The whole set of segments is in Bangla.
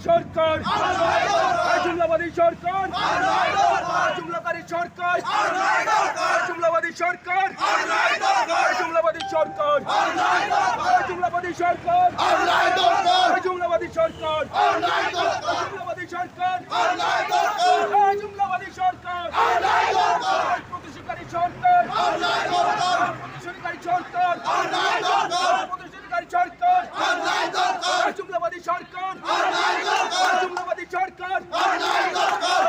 সরকার জুমলাবাদী সরকার জুমলাকারী সরকার জুমলাবাদী সরকার জুমলাবাদী সরকার জুমলাবাদী সরকার জুমলাবাদী সরকার জুমলাবাদী সরকার জুমলাবাদী সরকার প্রতিষ্ঠাকারী সরকার প্রতিষ্ঠাকারী সরকার প্রতিষ্ঠাকারী সরকার জুমলাবাদী সরকার জুমলাবাদী সরকার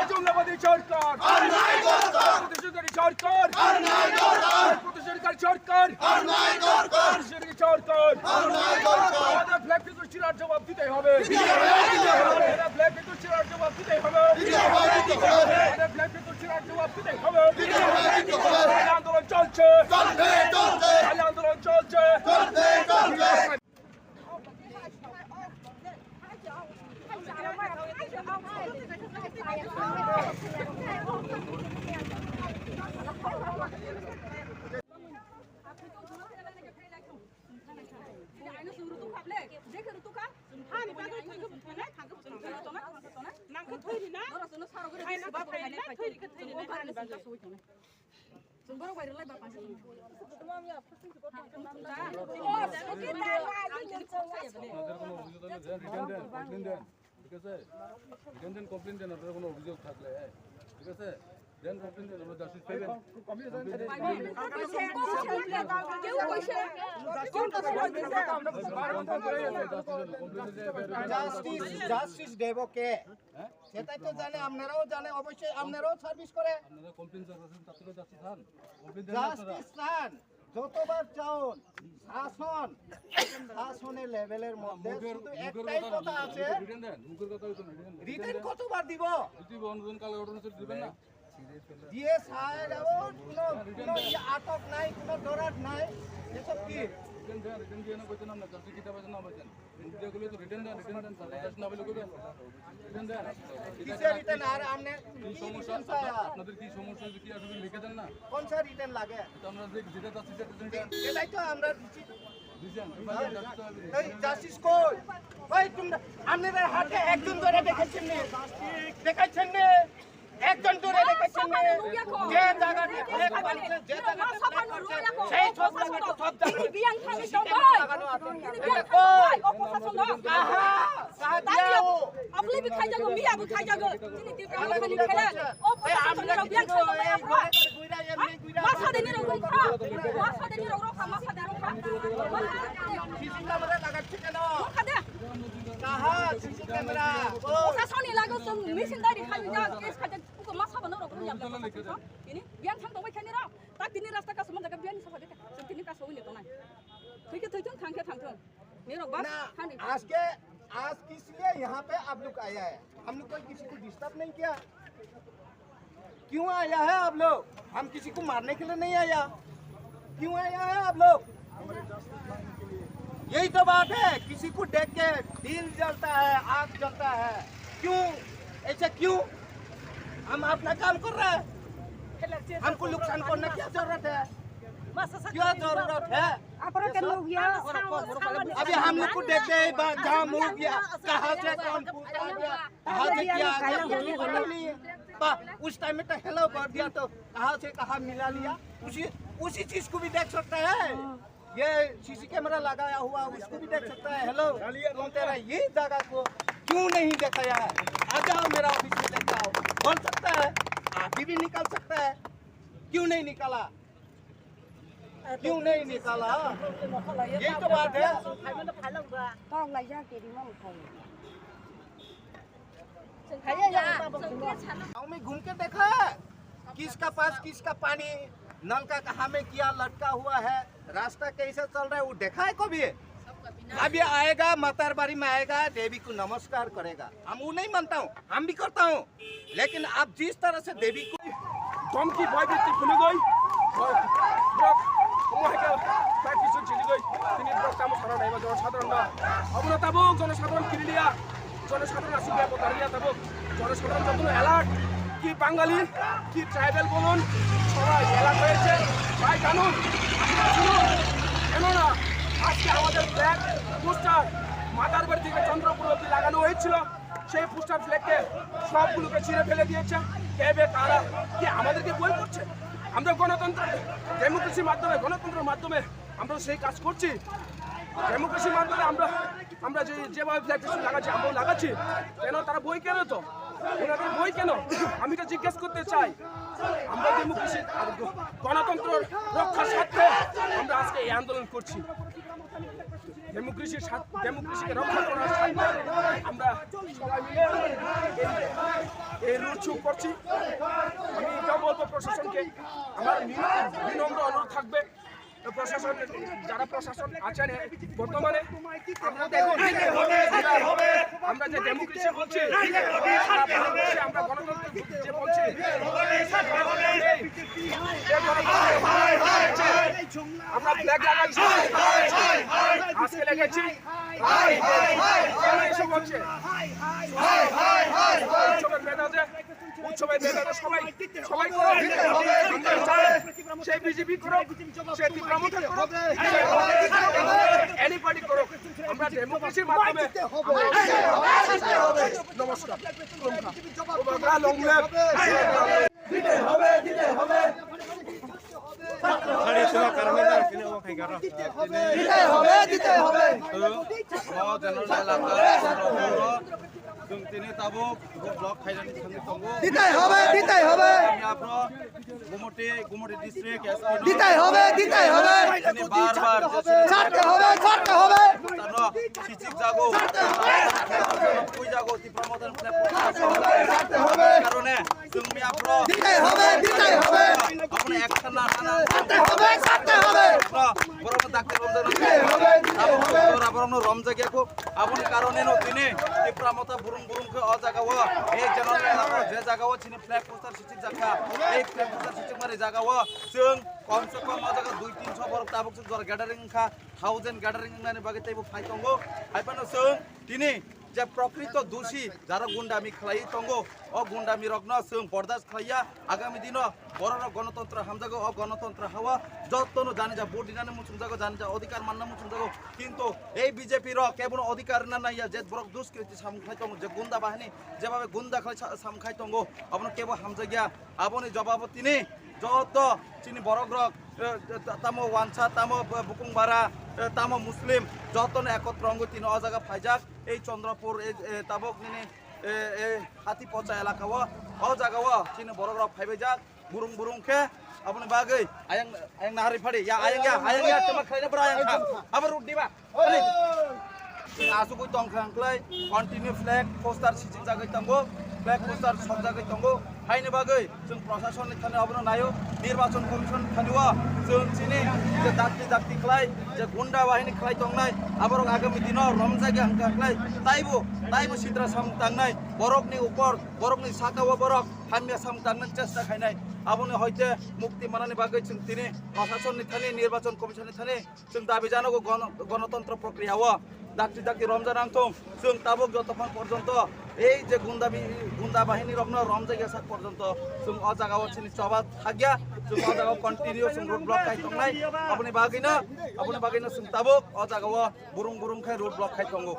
জুমলাবাদী সরকার প্রতিষ্ঠাকারী সরকার প্রতিষ্ঠাকারী সরকার প্রতিষ্ঠাকারী সরকার আমাদের ব্ল্যাক ফিকুশিরার জবাব দিতে হবে ব্ল্যাক ফিকুশিরার জবাব দিতে হবে আমাদের ব্ল্যাক ফিকুশিরার জবাব দিতে হবে আন্দোলন চলছে আন্দোলন চলছে কমপ্লেন দেন আপনার কোনো অভিযোগ থাকলে ঠিক আছে দেন কমপ্লেন দেন আমরা জাস্টিস পাইবেন জাস্টিস দেব কে সেটাই তো জানে আপনারাও জানে অবশ্যই আপনারাও সার্ভিস করে আপনারা কমপ্লেন করছেন তাতে জাস্টিস চান কমপ্লেন দেন জাস্টিস চান যতবার চান শাসনের লেভেলের মধ্যে শুধু একটাই কথা আছে রিটেন দেন মুখের কথা হইতো না রিটেন কতবার দিব অনুদান কাল ঘটনা দিবেন না দিয়ে সাহেব কোনো আটক নাই কোনো দরাজ নাই এসব কি রিটেন দিয়ে না কইতেন না জাস্টিস কিতাব আছে না বলেন ইন্ডিয়া গুলো তো রিটেন দেন তাহলে জাস্ট না বলে কইবেন রিটেন দেন কিসে রিটেন আর আমনে কি সমস্যা আপনাদের কি সমস্যা কি আসলে লিখে দেন না কোন সা রিটেন লাগে তো আমরা যে যেটা জাস্টিস এটাই তো আমরা দিছেন এই জাস্টিস কই ভাই তোমরা আপনাদের হাতে একজন ধরে দেখাচ্ছেন না দেখাচ্ছেন না একজন ধরে দেখাচ্ছেন না যে জায়গাতে ব্রেক বানিয়েছে যে জায়গাতে ব্রেক করছে সেই সব জায়গাতে সব জায়গাতে বিয়ান খালি তো ভাই বিয়ান কই অপশাসন না আহা সাদিয়াও আপনি भी খাই যাগো মিয়া भी খাই যাগো তিনি বিয়ান খালি খেলে অপশাসন না বিয়ান খাই গুইরা এমনি গুইরা মাথা দেনি রকম খা মাথা দেনি রকম খা মাথা দেনি রকম খা সিসি ক্যামেরা লাগাচ্ছি কেন মাথা দে কাহা সিসি ক্যামেরা অপশাসন লাগো তো মেশিন দাঁড়ি খালি যা কেস খাতে masa benar aku yang ini biang thang tawai khani ra ta tini rasta ka samanda ka biang safa deka tini ka soi ne to nai ठीक है थैंक यू मेरा बस आज किस लिए यहाँ पे आप लोग आया है हम लोग कोई किसी को डिस्टर्ब नहीं किया क्यों आया है आप लोग हम किसी को मारने के लिए नहीं आया क्यों आया है आप लोग यही तो बात है किसी को देख के दिल जलता है आग जलता है क्यों ऐसा क्यों हम अपना काम कर रहे हैं हमको नुकसान करने की क्या जरूरत है क्या जरूरत है अभी हम लोग को देखते हैं जाम हो गया कहाँ से कौन कहाँ से क्या उस टाइम में तो हेलो कर दिया तो कहाँ से कहाँ मिला लिया उसी चीज को भी देख सकता है ये सीसी कैमरा लगाया हुआ उसको भी देख सकता है हेलो तुम तेरा ये जगह को क्यों नहीं दिखाया है आ जाओ मेरा ऑफिस में देख जाओ बोल सकता है आगे भी निकाल सकता है क्यों नहीं निकाला क्यों नहीं निकाला यही तो बात है गाँव में घूम के देखा है किसका पास किसका पानी नल का कहाँ में किया लटका हुआ है रास्ता कैसे चल रहा है वो देखा है कभी अभी आएगा मतरबारी में आएगा देवी को नमस्कार करेगा हम वो नहीं मानता हूँ हम भी करता हूँ लेकिन आप जिस तरह से देवी को धमकी भयभीति खुली गई goi tini brok tamu saran eba jনসাধারণ na abuna tabuk জনসাধারণ কিরিয়া জনসাধারণ আসিবে পতারিয়া tabuk জনসাধারণ যতন অ্যালার্ট কি বাঙালি কি ট্রাইবাল বলুন সবাই অ্যালার্ট হয়েছে ভাই কানুন কেন না আজকে আমাদের ফ্ল্যাগ পোস্টার মাতার বাড়ি থেকে চন্দ্রপুর অব্দি লাগানো হয়েছিল সেই পোস্টার ফ্ল্যাগকে সবগুলোকে ছিঁড়ে ফেলে দিয়েছে কেবে তারা কি আমাদেরকে বই করছে আমরা গণতন্ত্র ডেমোক্রেসির মাধ্যমে গণতন্ত্রের মাধ্যমে আমরা সেই কাজ করছি ডেমোক্রেসির মাধ্যমে আমরা যেভাবে ফ্ল্যাগ লাগাচ্ছি আমরাও লাগাচ্ছি কেন তারা বই কেন তো ওনাদের বই কেন আমি তো জিজ্ঞেস করতে চাই আমরা ডেমোক্রেসি আর গণতন্ত্র রক্ষার স্বার্থে আমরা আজকে এই আন্দোলন করছি ডেমোক্রেসিকে রক্ষা করার স্বার্থে আমরা সবাই মিলে এই রুট করছি আমি এটাও বলবো প্রশাসনকে আমার বিনম্র অনুরোধ থাকবে প্রশাসন যারা প্রশাসন আছেন বর্তমানে আমরা যে ডেমোক্রেসি বলছি আমরা গণতন্ত্র যে বলছি আমরা ফ্ল্যাগ লাগাচ্ছি আজকে লেগেছি এসে বলছে উৎসবের মেধাতে সবাই সেই বিজেপি করুক সেই ত্রিপুরামুখী করুক এনিবডি করুক আমরা ডেমোক্রেসির মাধ্যমে নমস্কার লং লেভ দিতে হবে দিতে হবে দিতে হবে তিনি তাবুক ব্লক খাইজানি থাকি তঙ্গো দিতে হবে গুমটি ডিস্ট্রিক্ট দিতে হবে তিনি বারবার ছাড়তে হবে তানো সিচিক জাগো কই জাগো ত্রিপুরামতন ছাড়তে হবে কারণে তুমি আপরো দিতে হবে আপনি অ্যাকশন না ছাড়তে হবে বড় ডাক্তার রমজান রমজাগিয়াকো আপনি কারণে তিনি ত্রিপুরামতা বুরুং কে অজাগাও এই জেনারেল এলাকা যে জায়গাও চিনি ফ্ল্যাগ পোস্টার সিচিক জায়গা এই ফ্ল্যাগ পোস্টার সিচিক মারি জায়গাও जों কমসে কম জায়গা 2-300 বরক তাবক জর গ্যাদারিং খা 1000 গ্যাদারিং মানে বাগে তাইবো ফাইতঙ্গো আইপানো जों তিনি যে প্রকৃত দোষী যারা গুন্ডামি খালাই তঙ্গো ও গুন্ডামি রগ্ন जों বরদাস্ত খাইয়া আগামী দিন বড় গণতন্ত্র হামজাগো ও গণতন্ত্র হাওয়া যতনো জানি যা ভোট দিনানে মুচুম জাগো জানি যা অধিকার মান্না মুচুম জাগো কিন্তু এই বিজেপি র কেবল অধিকার না নাইয়া যে বড় দুষ্কৃতি সামখাই তঙ্গো যে গুন্ডা বাহিনী যেভাবে গুন্ডা খাই সামখাই তঙ্গো আপনি কেবল হামজাগিয়া আপনি জবাব তিনি যত চিনি বড়গ্রক তামো ওয়ানসা তামো বুকুংবারা তামো মুসলিম যতন একত্র অঙ্গ তিন অজাগা ফাইজাক এই চন্দ্রপুর তাবক নিনি হাতি পচা এলাকাও অজাগাও চিনি বড়গ্রক ফাইবেজাক বুরুং কে আপনি বাগৈ আয়াং নাহারি ফাড়ি ইয়া আয়াং তোমার খাইনা বড় আয়াং খা আবার রুট দিবা আসু কই তংখাংক্লাই কন্টিনিউ ফ্ল্যাগ পোস্টার সিচিং জাগাই তঙ্গো ফ্ল্যাগ পোস্টার সব জাগাই তঙ্গো হাইনে বাগৈ जों প্রশাসনनि थाने अबनो नायो निर्वाचन कमिशन थानिवा जों चिनि जे दाक्ति खलाय जे गुंडा बाहिनी खलाय तंगनाय आबरक आगामी दिनाव रमजागे हांका खलाय ताइबो सिद्रा साम तांगनाय बरकनि ऊपर बरकनि साकावा बरक हामिया साम तांगनाय चेष्टा खायनाय आबनो हयते मुक्ति मानानि बागै जों तिनि प्रशासननि थाने निर्वाचन कमिशननि थाने जों दाबि जानांगौ गणतंत्र प्रक्रियाव दाक्ति रमजान आंथम जों ताबक जतक्षण पर्यन्त এই যে গুন্ডা বাহিনী রগ্ন রমজাগে সাক পর্যন্ত जों অজাগাও চিনি চবা থাকিয়া जों অজাগাও কন্টিনিউ जों রোড ব্লক খাই তংনাই আপনি বাগিনা जों তাবক অজাগাও বুরুং খাই রোড ব্লক খাই তঙ্গো